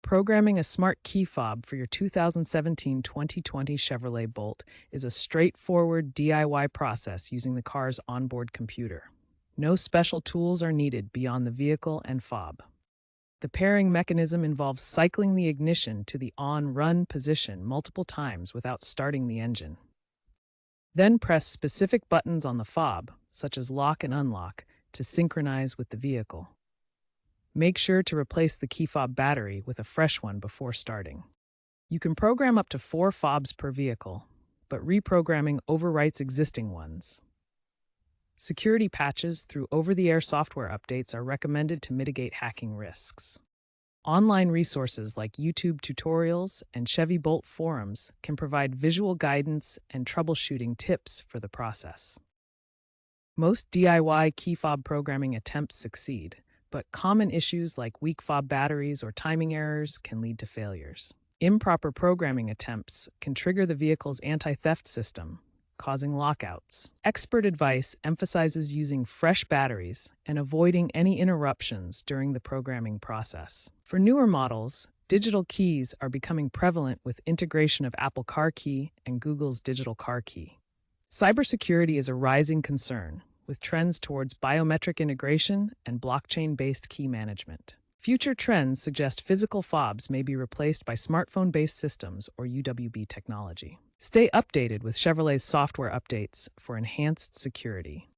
Programming a smart key fob for your 2017-2020 Chevrolet Bolt is a straightforward DIY process using the car's onboard computer. No special tools are needed beyond the vehicle and fob. The pairing mechanism involves cycling the ignition to the on-run position multiple times without starting the engine. Then press specific buttons on the fob, such as lock and unlock, to synchronize with the vehicle. Make sure to replace the key fob battery with a fresh one before starting. You can program up to 4 fobs per vehicle, but reprogramming overwrites existing ones. Security patches through over-the-air software updates are recommended to mitigate hacking risks. Online resources like YouTube tutorials and Chevy Bolt forums can provide visual guidance and troubleshooting tips for the process. Most DIY key fob programming attempts succeed, but common issues like weak fob batteries or timing errors can lead to failures. Improper programming attempts can trigger the vehicle's anti-theft system, causing lockouts. Expert advice emphasizes using fresh batteries and avoiding any interruptions during the programming process. For newer models, digital keys are becoming prevalent with integration of Apple Car Key and Google's Digital Car Key. Cybersecurity is a rising concern, with trends towards biometric integration and blockchain-based key management. Future trends suggest physical fobs may be replaced by smartphone-based systems or UWB technology. Stay updated with Chevrolet's software updates for enhanced security.